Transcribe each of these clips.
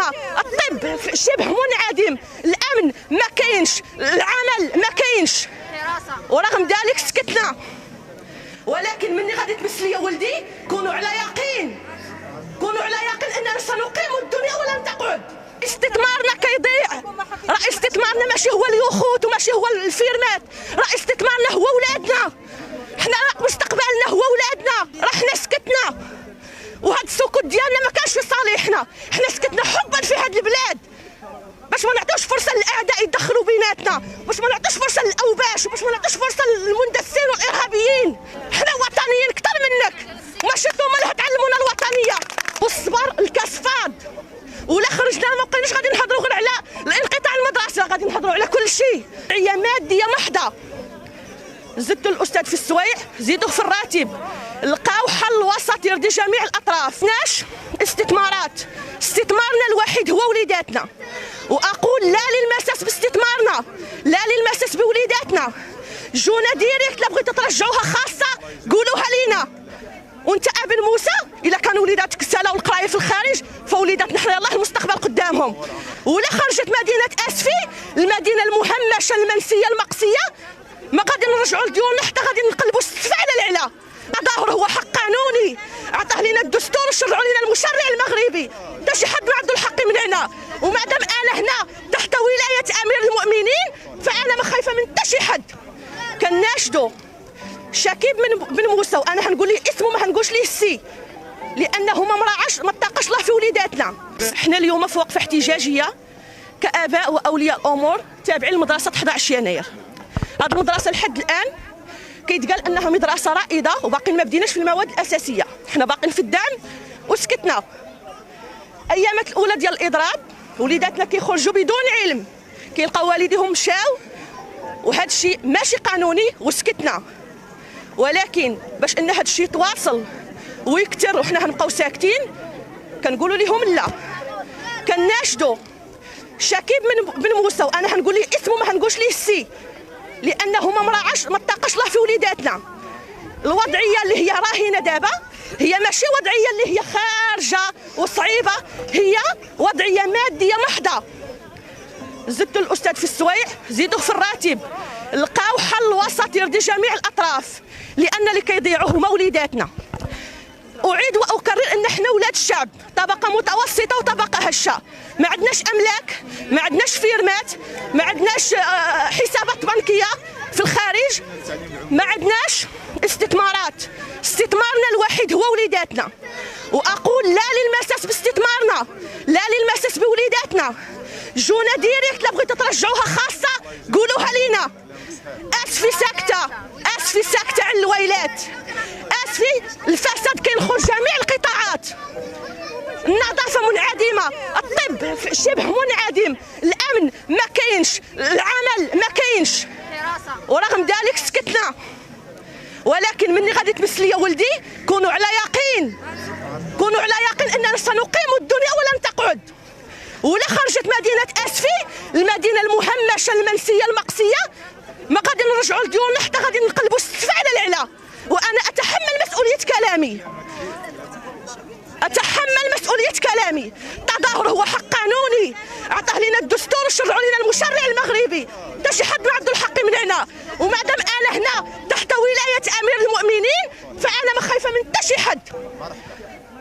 العديمه، الطب شبه منعدم، الامن ما كاينش، العمل ما كاينش، ورغم ذلك سكتنا. ولكن مني غادي تمس لي ولدي كونوا على يقين، كونوا على يقين اننا سنقيم الدنيا ولن تقعد. استثمارنا كيضيع، راه استثمارنا ماشي هو اليخوت وماشي هو الفيرمات، راه استثمارنا هو ولادنا، حنا مستقبلنا هو ولادنا، راه حنا سكتنا وهذا السكوت ديالنا ما كانش في صالحنا، حنا سكتنا حبا في هذه البلاد باش ما نعطيوش فرصه للاعداء يدخلوا بيناتنا، باش ما نعطيوش فرصه للاوباش، وباش ما نعطيوش فرصه للمندسين والارهابيين. حنا وطنيين اكثر منك، ماشي نتوما اللي تعلمونا الوطنيه والصبر. الكاس فاض، ولا خرجنا ما بقيناش غادي نهضروا غير على الانقطاع المدرسه، غادي نهضروا على كل شيء. هي ماديه محضه. زدتوا الاستاذ في السويع، زيدوه في الراتب، لقاو حل وسط يرضي جميع الاطراف. 12 استثمارات، استثمارنا الوحيد هو وليداتنا، واقول لا للمساس باستثمارنا، لا للمساس بوليداتنا. جونا ديريكت، لا بغيتوا ترجعوها خاصه قولوها لينا. وانت ابن موسى الا كانوا وليداتك سالاو القرايه في الخارج فوليداتنا حنا الله المستقبل قدامهم. ولا خرجت مدينه اسفي، المدينه المهمشه المنسيه المقصيه، ما غادي نرجعوا لديورنا حتى غادي نقلبوا السقف على العلا. التظاهر هو حق قانوني عطاه لنا الدستور وشرعوا لنا المشرع المغربي، حتى شي حد ما عنده الحق يمنعنا. وما دام انا هنا تحت ولايه امير المؤمنين فانا ما خايفه من حتى شي حد. كناشدوا شكيب بن موسى، وانا حنقول ليه اسمه ما حنقولش ليه السي، لانه ما اتقاش الله في وليداتنا. حنا اليوم في وقفه احتجاجيه كاباء واولياء الامور تابعين لمدرسه 11 يناير. هذه المدرسه لحد الان كيتقال انها مدرسه رائده وباقيين ما بديناش في المواد الاساسيه، حنا باقيين في الدعم وسكتنا. ايامات الاولى ديال الاضراب وليداتنا كيخرجوا بدون علم، كيلقاو والديهم مشاو، وهذا الشيء ماشي قانوني وسكتنا. ولكن باش ان هذا الشيء يتواصل ويكثر وحنا غنبقاو ساكتين كنقولوا لهم لا. كناشدوا شكيب بن موسى، وانا حنقول ليه اسمه ما حنقولش ليه السي، لانه ما اتقاش الله في وليداتنا. الوضعيه اللي هي راهنه دابا هي ماشي وضعيه اللي هي خارجه وصعيبه، هي وضعيه ماديه محضه. زدتوا الاستاذ في السويع، زيدوه في الراتب، لقاو حل وسط يرضي جميع الاطراف، لان اللي كيضيعوا هما وليداتنا. اعيد واكرر ان احنا ولاد الشعب، طبقه متوسطه وطبقه هشه، ما عندناش املاك، ما عندناش فيرمات، ما عندناش حسابات بنكيه في الخارج، ما عندناش استثمارات. استثمارنا الوحيد هو وليداتنا، واقول لا للمساس باستثمارنا، لا للمساس بوليداتنا. جونا ديريكت، لا بغيتوا ترجعوها خاصه قولوها لينا. اسفي ساكته، اسفي ساكته على الويلات، اسفي الفساد كينخل جميع القطاعات، النظافه منعدمه، الطب شبه منعدم، الامن ما كاينش، العمل ما كاينش، ورغم ذلك سكتنا. ولكن مني غادي تمس لي ولدي كونوا على يقين، كونوا على يقين اننا سنقيم الدنيا ولن تقعد. ولا خرجت مدينه اسفي، المدينه المهمشه المنسيه المقصيه، ما غادي نرجعوا لديورنا حتى غادي نقلبوا السقف على العلا. وانا اتحمل مسؤوليه كلامي، اتحمل مسؤوليه كلامي. التظاهر هو حق قانوني عطاه لنا الدستور وشرعوا لنا المشرع المغربي، حتى شي حد ما عنده الحق يمنعنا. وما دام انا هنا تحت ولايه امير المؤمنين فانا ما خايفه من حتى شي حد.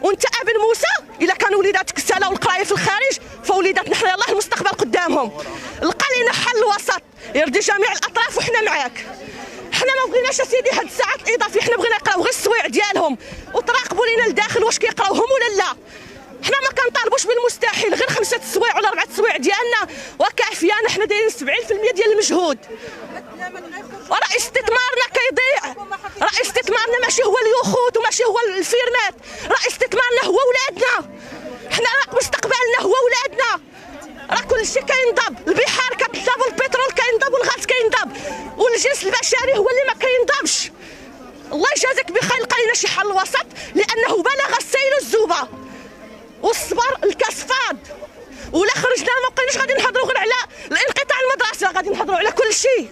وانت ابن موسى الا كانوا وليداتك سالاو القرايه في الخارج فوليداتنا حنا الله المستقبل قدامهم. لقى لنا حل وسط يرضي جميع الاطراف وحنا معاك. حنا ما بغيناش اسيدي هاد الساعات الاضافيه، حنا بغينا نقراو غير السوايع ديالهم وتراقبوا لينا لداخل واش كيقراوهم ولا لا. حنا ما كنطالبوش بالمستحيل، غير 5 سوايع ولا 4 سوايع ديالنا وكافيانا، حنا دايرين 70% ديال المجهود. وراه استثمارنا كيضيع، راه استثمارنا ماشي هو اليخوت وماشي هو الفيرمات، راه استثمارنا هو ولادنا، حنا راه مستقبلنا هو ولادنا. راه كل شيء كينضب، البحار كتنضب والبترول كينضب والغاز كينضب، والجنس البشري هو اللي ما كينضبش. الله يجازيك بخير، لقى لنا شي حل وسط لانه بلغ السيل الزوبه والصبر. الكاس فاض، ولا خرجنا ما بقيناش غادي نهضروا غير على الانقطاع المدرسه، غادي نهضروا على كل شيء.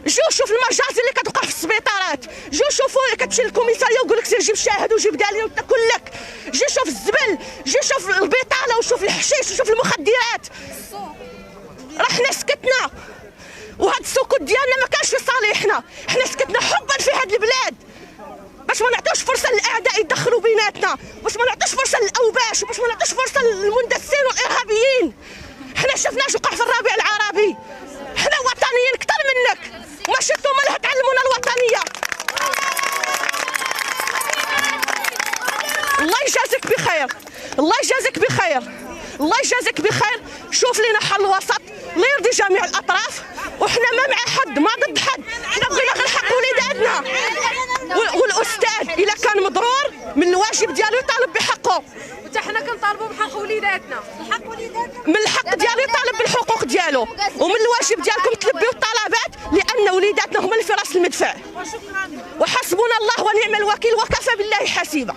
جيو شوف المجازر اللي كتوقع في السبيطارات، جيو شوفوا كتمشي للكوميساريه ويقول لك سير جيب شاهد وجيب دليل وتاكل لك، جي شوف الزبل، جي شوف البطاله وشوف الحشيش وشوف المخدرات. راه حنا سكتنا، وهذا السكوت ديالنا ما كانش في صالحنا. حنا سكتنا حبا في هذه البلاد، باش ما نعطيوش فرصه للاعداء يدخلوا بيناتنا، باش ما نعطيوش فرصه للاوباش، وباش ما نعطيوش فرصه للمندسين والارهابيين. حنا شفنا اش وقع في الربيع العربي. حنا وطنيين اكثر منك، ماشي نتوما اللي تعلمونا الوطنيه. الله يجازيك بخير، الله يجازيك بخير، الله يجازيك بخير. شوف لنا حل وسط اللي يرضي جميع الاطراف، وحنا ما مع حد ما ضد حد. حنا بغينا غير حق وليداتنا، والاستاذ الا كان مضرور من الواجب ديالو يطالب بحقه، وحتى حنا كنطالبوا بحق وليداتنا. من الحق ديالو يطالب بالحقوق ديالو، ومن الواجب ديالكم تلبيو الطلبات، لان وليداتنا هما اللي في راس المدفع. وحسبنا الله ونعم الوكيل وكفى بالله حسيبا.